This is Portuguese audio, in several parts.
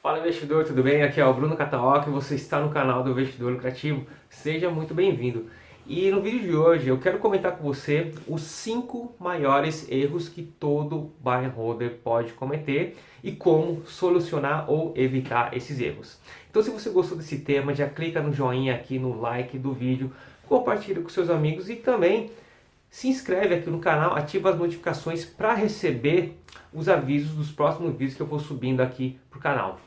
Fala investidor, tudo bem? Aqui é o Bruno Cataoca e você está no canal do Investidor Lucrativo. Seja muito bem-vindo. E no vídeo de hoje eu quero comentar com você os 5 maiores erros que todo buy and holder pode cometer e como solucionar ou evitar esses erros. Então, se você gostou desse tema, já clica no joinha aqui, no like do vídeo, compartilha com seus amigos e também se inscreve aqui no canal, ativa as notificações para receber os avisos dos próximos vídeos que eu vou subindo aqui para o canal.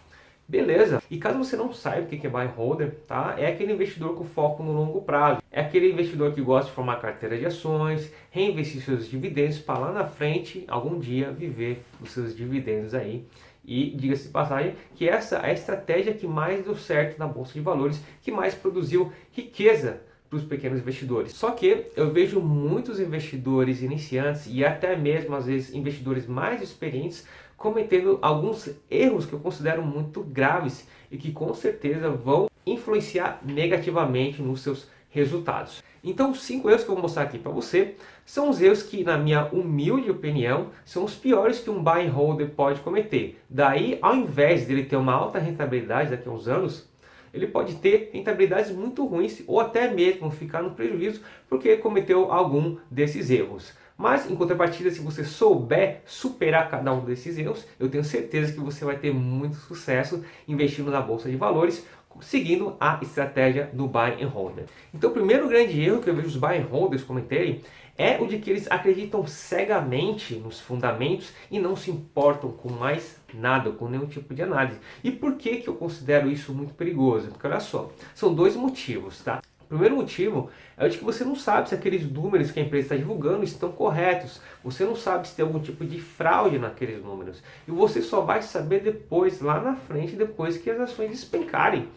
Beleza? E caso você não saiba o que é buy and holder, tá? É aquele investidor com foco no longo prazo. É aquele investidor que gosta de formar carteira de ações, reinvestir seus dividendos para lá na frente, algum dia, viver os seus dividendos aí. E diga-se de passagem que essa é a estratégia que mais deu certo na Bolsa de Valores, que mais produziu riqueza para os pequenos investidores. Só que eu vejo muitos investidores iniciantes e até mesmo às vezes investidores mais experientes cometendo alguns erros que eu considero muito graves e que com certeza vão influenciar negativamente nos seus resultados. Então, os 5 erros que eu vou mostrar aqui para você são os erros que, na minha humilde opinião, são os piores que um buy and holder pode cometer. Daí, ao invés dele ter uma alta rentabilidade daqui a uns anos, ele pode ter rentabilidades muito ruins ou até mesmo ficar no prejuízo porque cometeu algum desses erros. Mas, em contrapartida, se você souber superar cada um desses erros, eu tenho certeza que você vai ter muito sucesso investindo na Bolsa de Valores, seguindo a estratégia do buy and holder. Então, o primeiro grande erro que eu vejo os buy and holders cometerem é o de que eles acreditam cegamente nos fundamentos e não se importam com mais nada, com nenhum tipo de análise. E por que eu considero isso muito perigoso? Porque olha só, são dois motivos, tá? O primeiro motivo é o de que você não sabe se aqueles números que a empresa está divulgando estão corretos. Você não sabe se tem algum tipo de fraude naqueles números. E você só vai saber depois, lá na frente, depois que as ações despencarem,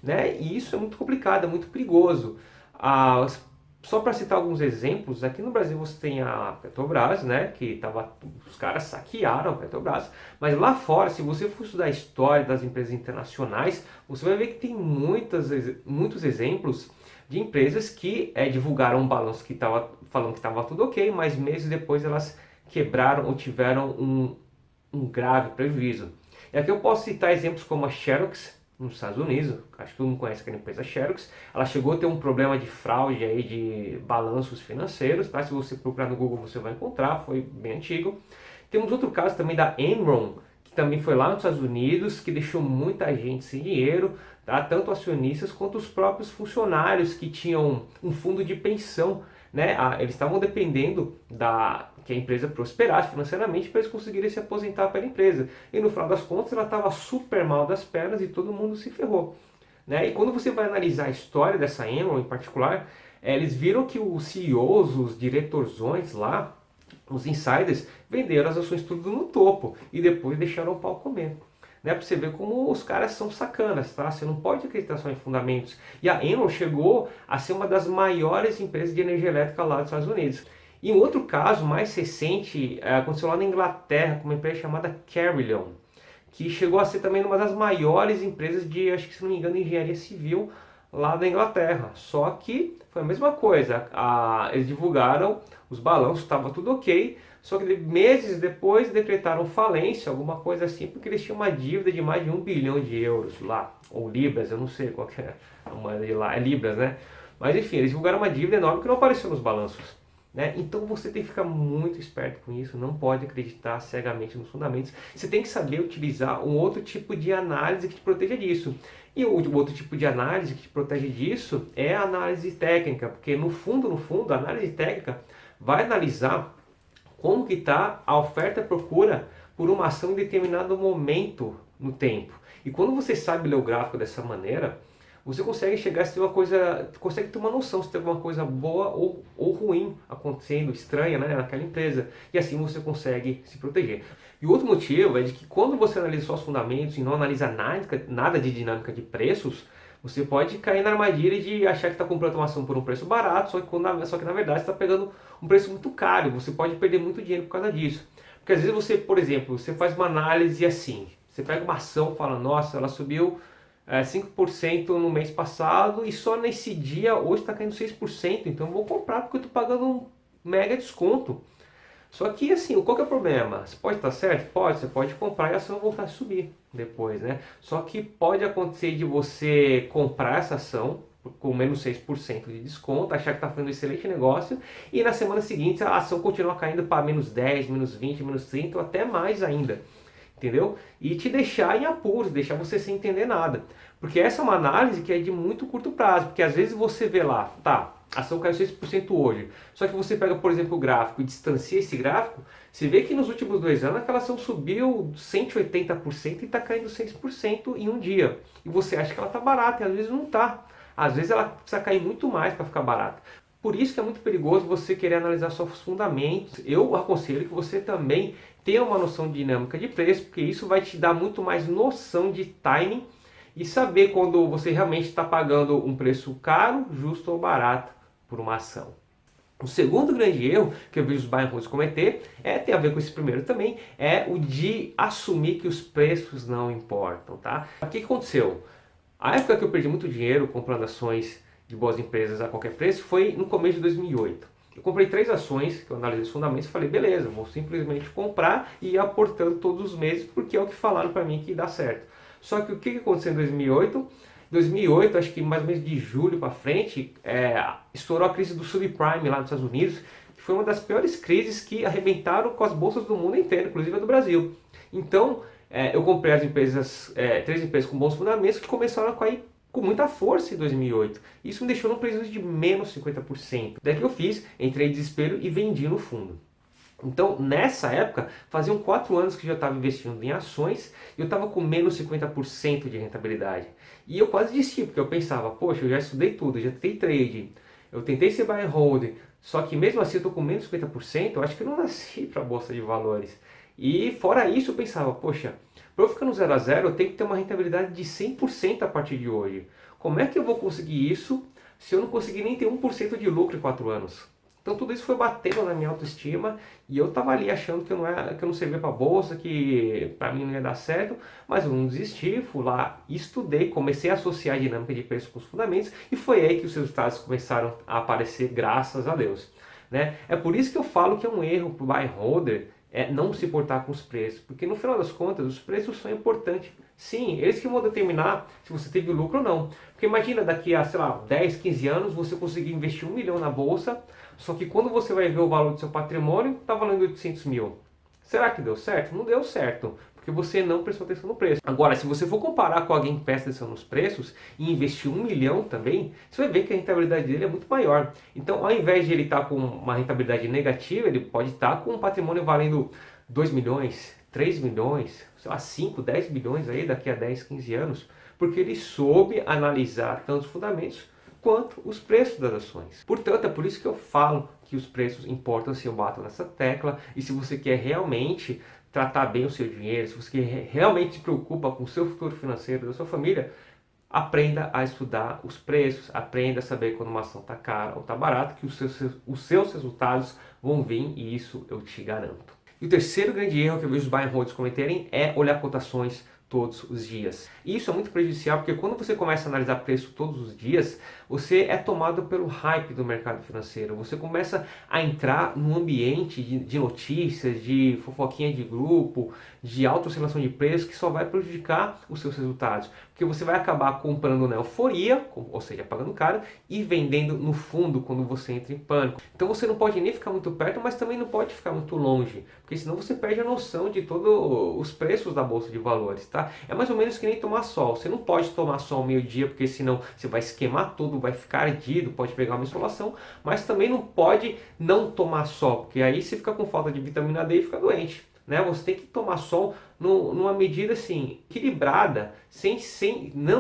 né? E isso é muito complicado, é muito perigoso. Só para citar alguns exemplos, aqui no Brasil você tem a Petrobras, né, os caras saquearam a Petrobras, mas lá fora, se você for estudar a história das empresas internacionais, você vai ver que tem muitos exemplos de empresas que divulgaram um balanço que estava falando que estava tudo ok, mas meses depois elas quebraram ou tiveram um grave prejuízo. E aqui eu posso citar exemplos como a Xerox, nos Estados Unidos, acho que todo mundo conhece aquela empresa Xerox, ela chegou a ter um problema de fraude aí de balanços financeiros, tá? Se você procurar no Google você vai encontrar, foi bem antigo. Temos outro caso também da Enron, que também foi lá nos Estados Unidos, que deixou muita gente sem dinheiro, tá? Tanto acionistas quanto os próprios funcionários que tinham um fundo de pensão, né? Eles estavam dependendo que a empresa prosperasse financeiramente para eles conseguirem se aposentar pela empresa. E no final das contas ela estava super mal das pernas e todo mundo se ferrou, né? E quando você vai analisar a história dessa Enron em particular, eles viram que os CEOs, os diretorzões lá, os insiders, venderam as ações tudo no topo e depois deixaram o pau comer. Né, para você ver como os caras são sacanas, tá? Você não pode acreditar só em fundamentos. E a Enron chegou a ser uma das maiores empresas de energia elétrica lá dos Estados Unidos. E um outro caso mais recente aconteceu lá na Inglaterra com uma empresa chamada Carillon, que chegou a ser também uma das maiores empresas de, acho que se não me engano, engenharia civil lá da Inglaterra. Só que foi a mesma coisa, eles divulgaram os balanços, estava tudo ok, só que meses depois decretaram falência, alguma coisa assim, porque eles tinham uma dívida de mais de 1 bilhão de euros lá, ou libras, eu não sei qual que é a moeda de lá, é libras, né? Mas enfim, eles divulgaram uma dívida enorme que não apareceu nos balanços. Né? Então você tem que ficar muito esperto com isso, não pode acreditar cegamente nos fundamentos. Você tem que saber utilizar um outro tipo de análise que te proteja disso. E o outro tipo de análise que te protege disso é a análise técnica, porque no fundo, a análise técnica vai analisar como que está a oferta e a procura por uma ação em determinado momento no tempo. E quando você sabe ler o gráfico dessa maneira, você consegue chegar a ter uma coisa, consegue ter uma noção se tem alguma coisa boa ou ruim acontecendo, estranha, né, naquela empresa. E assim você consegue se proteger. E o outro motivo é de que quando você analisa só os fundamentos e não analisa nada de dinâmica de preços, você pode cair na armadilha de achar que está comprando uma ação por um preço barato, só que na verdade você está pegando um preço muito caro. Você pode perder muito dinheiro por causa disso. Porque às vezes você, por exemplo, você faz uma análise assim, você pega uma ação e fala, nossa, ela subiu 5% no mês passado e só nesse dia hoje está caindo 6%, então eu vou comprar porque eu estou pagando um mega desconto. Só que assim, qual que é o problema? Você pode estar certo? Pode, você pode comprar e a ação voltar a subir depois, né? Só que pode acontecer de você comprar essa ação com menos 6% de desconto, achar que está fazendo um excelente negócio, e na semana seguinte a ação continua caindo para menos 10, menos 20, menos 30 ou até mais ainda, entendeu? E te deixar em apuros, deixar você sem entender nada. Porque essa é uma análise que é de muito curto prazo, porque às vezes você vê lá, tá, a ação caiu 6% hoje, só que você pega, por exemplo, o gráfico e distancia esse gráfico, você vê que nos últimos 2 anos aquela ação subiu 180% e está caindo 6% em um dia. E você acha que ela está barata, e às vezes não está. Às vezes ela precisa cair muito mais para ficar barata. Por isso que é muito perigoso você querer analisar só os fundamentos. Eu aconselho que você também tenha uma noção de dinâmica de preço, porque isso vai te dar muito mais noção de timing e saber quando você realmente está pagando um preço caro, justo ou barato por uma ação. O segundo grande erro que eu vejo os buy and holds cometer, tem a ver com esse primeiro também, é o de assumir que os preços não importam, tá? O que aconteceu? A época que eu perdi muito dinheiro comprando ações de boas empresas a qualquer preço foi no começo de 2008. Eu comprei 3 ações, que eu analisei os fundamentos e falei, beleza, vou simplesmente comprar e ir aportando todos os meses, porque é o que falaram para mim que dá certo. Só que o que aconteceu em 2008? 2008, acho que mais ou menos de julho para frente, estourou a crise do subprime lá nos Estados Unidos, que foi uma das piores crises que arrebentaram com as bolsas do mundo inteiro, inclusive a do Brasil. Então, eu comprei as empresas, 3 empresas com bons fundamentos que começaram a cair com muita força em 2008. Isso me deixou num prejuízo de menos 50%. Daí que eu fiz, entrei em desespero e vendi no fundo. Então, nessa época, faziam 4 anos que eu já estava investindo em ações e eu estava com menos 50% de rentabilidade. E eu quase desisti, porque eu pensava, poxa, eu já estudei tudo, eu já tentei trade, eu tentei ser buy and hold, só que mesmo assim eu estou com menos 50%, eu acho que eu não nasci para a Bolsa de Valores. E fora isso, eu pensava, poxa, para eu ficar no 0 a 0, eu tenho que ter uma rentabilidade de 100% a partir de hoje. Como é que eu vou conseguir isso se eu não conseguir nem ter 1% de lucro em 4 anos? Então tudo isso foi batendo na minha autoestima e eu tava ali achando que eu não servia para bolsa, que para mim não ia dar certo, mas eu não desisti, fui lá, estudei, comecei a associar a dinâmica de preço com os fundamentos e foi aí que os resultados começaram a aparecer, graças a Deus, né? É por isso que eu falo que é um erro para o buy and holder não se importar com os preços, porque no final das contas os preços são importantes. Sim, eles que vão determinar se você teve lucro ou não. Porque imagina daqui a, sei lá, 10, 15 anos você conseguir investir 1 milhão na bolsa, só que quando você vai ver o valor do seu patrimônio, está valendo 800 mil. Será que deu certo? Não deu certo, porque você não prestou atenção no preço. Agora, se você for comparar com alguém que presta atenção nos preços e investir 1 milhão também, você vai ver que a rentabilidade dele é muito maior. Então, ao invés de ele estar com uma rentabilidade negativa, ele pode estar com um patrimônio valendo 2 milhões, 3 milhões, sei lá, 5, 10 milhões aí daqui a 10, 15 anos, porque ele soube analisar tanto os fundamentos quanto os preços das ações. Portanto, é por isso que eu falo que os preços importam, se eu bato nessa tecla, e se você quer realmente tratar bem o seu dinheiro, se você realmente se preocupa com o seu futuro financeiro da sua família, aprenda a estudar os preços, aprenda a saber quando uma ação está cara ou está barata, que os seus resultados vão vir e isso eu te garanto. E o terceiro grande erro que eu vejo os buy and holds cometerem é olhar cotações todos os dias. E isso é muito prejudicial porque quando você começa a analisar preço todos os dias, você é tomado pelo hype do mercado financeiro. Você começa a entrar num ambiente de notícias, de fofoquinha de grupo, de autooscilação de preço que só vai prejudicar os seus resultados. Porque você vai acabar comprando na euforia, ou seja, pagando caro, e vendendo no fundo quando você entra em pânico. Então você não pode nem ficar muito perto, mas também não pode ficar muito longe, porque senão você perde a noção de todos os preços da Bolsa de Valores, tá? É mais ou menos que nem tomar sol. Você não pode tomar sol ao meio-dia, porque senão você vai se queimar todo, vai ficar ardido, pode pegar uma insolação, mas também não pode não tomar sol, porque aí você fica com falta de vitamina D e fica doente. Né? Você tem que tomar sol numa medida assim, equilibrada,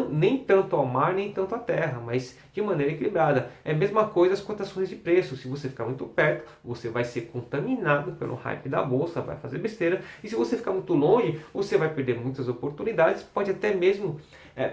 nem tanto ao mar, nem tanto à terra, mas de maneira equilibrada. É a mesma coisa as cotações de preço. Se você ficar muito perto, você vai ser contaminado pelo hype da bolsa, vai fazer besteira. E se você ficar muito longe, você vai perder muitas oportunidades, pode até mesmo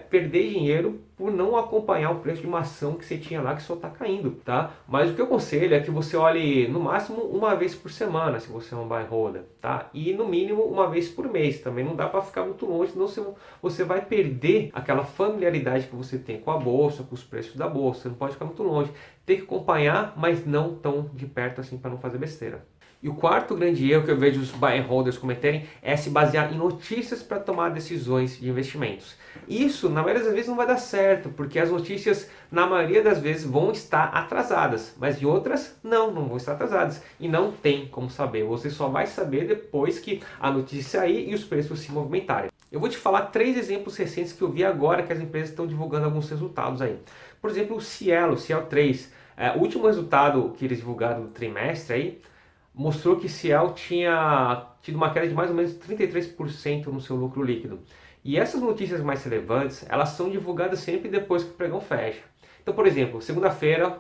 perder dinheiro por não acompanhar o preço de uma ação que você tinha lá que só está caindo, tá? Mas o que eu aconselho é que você olhe no máximo uma vez por semana, se você é um buy and holder, tá? E no mínimo uma vez por mês. Também não dá para ficar muito longe, senão você vai perder aquela familiaridade que você tem com a bolsa, com os preços da bolsa. Você não pode ficar muito longe. Tem que acompanhar, mas não tão de perto assim para não fazer besteira. E o quarto grande erro que eu vejo os buy and holders cometerem é se basear em notícias para tomar decisões de investimentos. Isso, na maioria das vezes, não vai dar certo, porque as notícias, na maioria das vezes, vão estar atrasadas, mas em outras, não vão estar atrasadas. E não tem como saber, você só vai saber depois que a notícia sair e os preços se movimentarem. Eu vou te falar 3 exemplos recentes que eu vi agora que as empresas estão divulgando alguns resultados aí. Por exemplo, o Cielo 3, o último resultado que eles divulgaram no trimestre aí, mostrou que Ciel tinha tido uma queda de mais ou menos 33% no seu lucro líquido. E essas notícias mais relevantes, elas são divulgadas sempre depois que o pregão fecha. Então, por exemplo, segunda-feira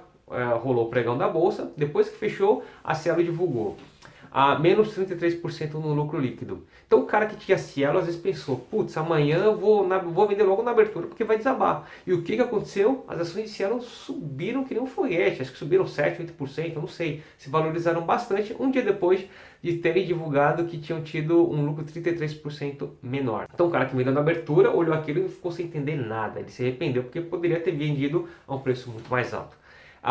rolou o pregão da bolsa, depois que fechou, a Cielo divulgou a menos 33% no lucro líquido. Então o cara que tinha Cielo às vezes pensou, putz, amanhã eu vou vender logo na abertura porque vai desabar. E o que aconteceu? As ações de Cielo subiram que nem um foguete, acho que subiram 7, 8%, eu não sei. Se valorizaram bastante um dia depois de terem divulgado que tinham tido um lucro 33% menor. Então o cara que vendeu na abertura olhou aquilo e não ficou sem entender nada. Ele se arrependeu porque poderia ter vendido a um preço muito mais alto.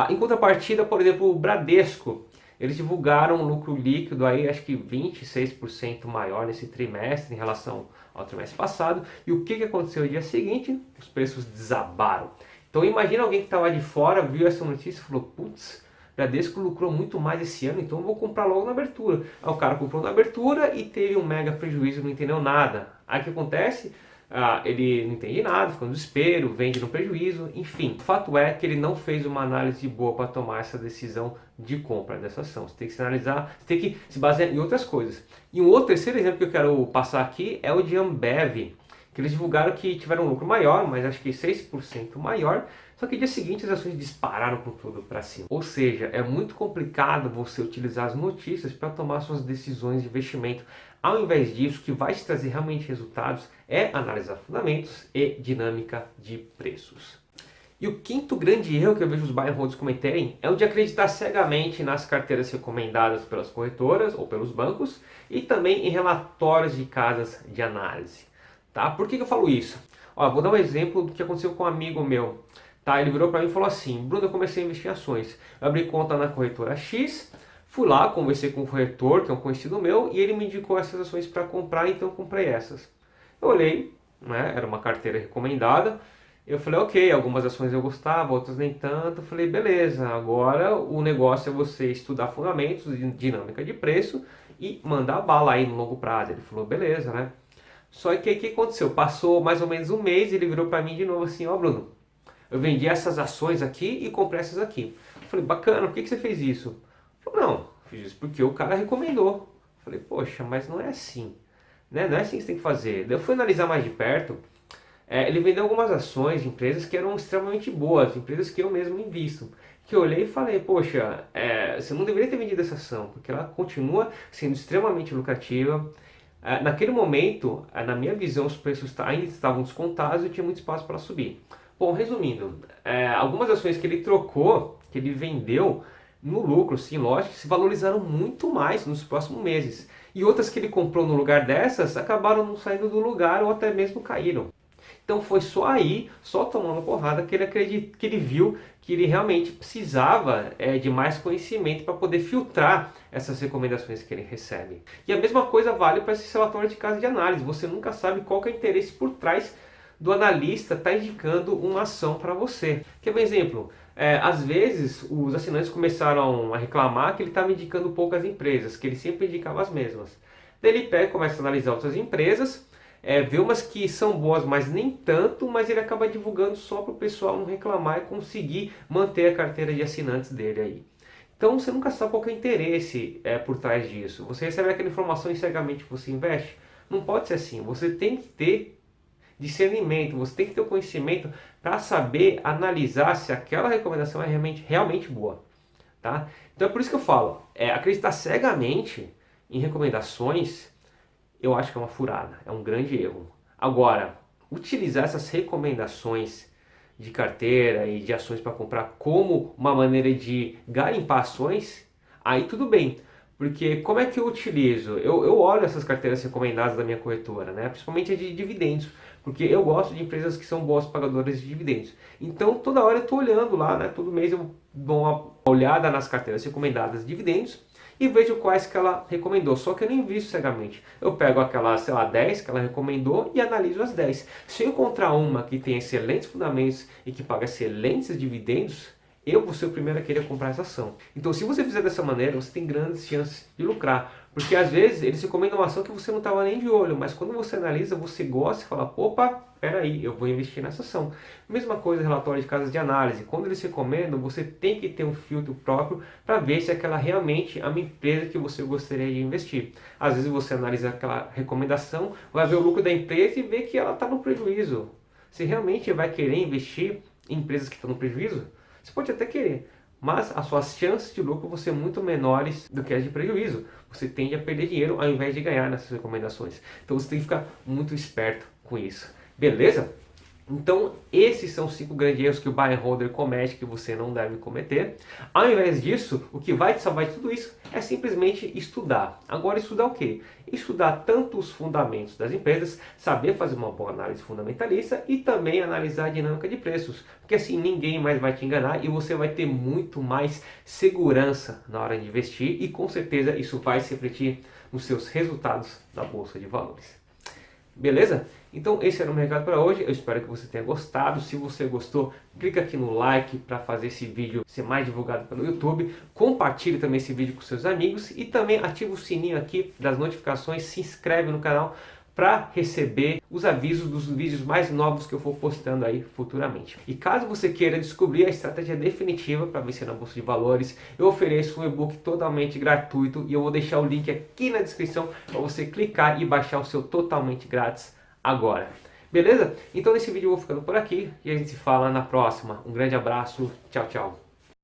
Em contrapartida, por exemplo, o Bradesco, eles divulgaram um lucro líquido aí, acho que 26% maior nesse trimestre em relação ao trimestre passado. E o que aconteceu no dia seguinte? Os preços desabaram. Então imagina alguém que estava de fora, viu essa notícia e falou, putz, Bradesco lucrou muito mais esse ano, então eu vou comprar logo na abertura. Aí o cara comprou na abertura e teve um mega prejuízo, não entendeu nada. Aí o que acontece? Ele não entende nada, fica no desespero, vende no prejuízo, enfim. O fato é que ele não fez uma análise boa para tomar essa decisão de compra dessa ação. Você tem que se analisar, você tem que se basear em outras coisas. E um outro terceiro exemplo que eu quero passar aqui é o de Ambev, que eles divulgaram que tiveram um lucro maior, mas acho que 6% maior, só que no dia seguinte as ações dispararam com tudo para cima. Ou seja, é muito complicado você utilizar as notícias para tomar suas decisões de investimento. Ao invés disso, o que vai te trazer realmente resultados é analisar fundamentos e dinâmica de preços. E o quinto grande erro que eu vejo os buy and holds cometerem é o de acreditar cegamente nas carteiras recomendadas pelas corretoras ou pelos bancos e também em relatórios de casas de análise. Tá? Por que eu falo isso? Vou dar um exemplo do que aconteceu com um amigo meu. Tá? Ele virou para mim e falou assim, Bruno, eu comecei a investir em ações. Eu abri conta na corretora X, fui lá, conversei com o corretor, que é um conhecido meu, e ele me indicou essas ações para comprar, então eu comprei essas. Eu olhei, né, era uma carteira recomendada, eu falei, ok, algumas ações eu gostava, outras nem tanto. Eu falei, beleza, agora o negócio é você estudar fundamentos, dinâmica de preço e mandar bala aí no longo prazo. Ele falou, beleza, né? Só que o que aconteceu? Passou mais ou menos um mês e ele virou para mim de novo assim, Bruno, eu vendi essas ações aqui e comprei essas aqui. Eu falei, bacana, por que você fez isso? Ele falou, não, fiz isso porque o cara recomendou. Eu falei, poxa, mas não é assim, né? Não é assim que você tem que fazer. Daí eu fui analisar mais de perto, ele vendeu algumas ações de empresas que eram extremamente boas, empresas que eu mesmo invisto. Que eu olhei e falei, poxa, você não deveria ter vendido essa ação, porque ela continua sendo extremamente lucrativa. Naquele momento, na minha visão, os preços ainda estavam descontados e tinha muito espaço para subir. Bom, resumindo, algumas ações que ele trocou, que ele vendeu no lucro, sim, lógico, se valorizaram muito mais nos próximos meses. E outras que ele comprou no lugar dessas, acabaram não saindo do lugar ou até mesmo caíram. Então foi só aí, só tomando porrada, que ele viu que ele realmente precisava de mais conhecimento para poder filtrar essas recomendações que ele recebe. E a mesma coisa vale para esse relatório de casa de análise. Você nunca sabe qual que é o interesse por trás do analista estar indicando uma ação para você. Quer ver um exemplo? Às vezes os assinantes começaram a reclamar que ele estava indicando poucas empresas, que ele sempre indicava as mesmas. Daí ele pega, começa a analisar outras empresas, vê umas que são boas, mas nem tanto, mas ele acaba divulgando só para o pessoal não reclamar e conseguir manter a carteira de assinantes dele aí. Então você nunca sabe qual que é o interesse por trás disso. Você recebe aquela informação e cegamente você investe? Não pode ser assim. Você tem que ter discernimento, você tem que ter o conhecimento para saber analisar se aquela recomendação é realmente boa. Tá? Então é por isso que eu falo, acreditar cegamente em recomendações, eu acho que é uma furada, é um grande erro. Agora, utilizar essas recomendações de carteira e de ações para comprar como uma maneira de garimpar ações, aí tudo bem. Porque como é que eu utilizo? Eu olho essas carteiras recomendadas da minha corretora, né? Principalmente a de dividendos, porque eu gosto de empresas que são boas pagadoras de dividendos. Então toda hora eu estou olhando lá, né? Todo mês eu dou uma olhada nas carteiras recomendadas de dividendos e vejo quais que ela recomendou. Só que eu não invisto cegamente. Eu pego aquelas, sei lá, 10 que ela recomendou e analiso as 10. Se eu encontrar uma que tem excelentes fundamentos e que paga excelentes dividendos, eu vou ser o primeiro a querer comprar essa ação. Então, se você fizer dessa maneira, você tem grandes chances de lucrar. Porque às vezes eles recomendam uma ação que você não estava nem de olho, mas quando você analisa, você gosta e fala, opa, peraí, eu vou investir nessa ação. Mesma coisa relatório de casas de análise. Quando eles recomendam, você tem que ter um filtro próprio para ver se aquela realmente é uma empresa que você gostaria de investir. Às vezes você analisa aquela recomendação, vai ver o lucro da empresa e vê que ela está no prejuízo. Você realmente vai querer investir em empresas que estão no prejuízo? Você pode até querer, mas as suas chances de lucro vão ser muito menores do que as de prejuízo. Você tende a perder dinheiro ao invés de ganhar nessas recomendações. Então você tem que ficar muito esperto com isso. Beleza? Então, esses são os 5 grandes erros que o buy and holder comete que você não deve cometer. Ao invés disso, o que vai te salvar de tudo isso é simplesmente estudar. Agora, estudar o quê? Estudar tanto os fundamentos das empresas, saber fazer uma boa análise fundamentalista e também analisar a dinâmica de preços. Porque assim ninguém mais vai te enganar e você vai ter muito mais segurança na hora de investir e com certeza isso vai se refletir nos seus resultados na Bolsa de Valores. Beleza? Então esse era o meu recado para hoje, eu espero que você tenha gostado. Se você gostou, clica aqui no like para fazer esse vídeo ser mais divulgado pelo YouTube. Compartilhe também esse vídeo com seus amigos e também ativa o sininho aqui das notificações, se inscreve no canal para receber os avisos dos vídeos mais novos que eu for postando aí futuramente. E caso você queira descobrir a estratégia definitiva para vencer na Bolsa de Valores, eu ofereço um e-book totalmente gratuito e eu vou deixar o link aqui na descrição para você clicar e baixar o seu totalmente grátis agora. Beleza? Então nesse vídeo eu vou ficando por aqui e a gente se fala na próxima. Um grande abraço, tchau, tchau.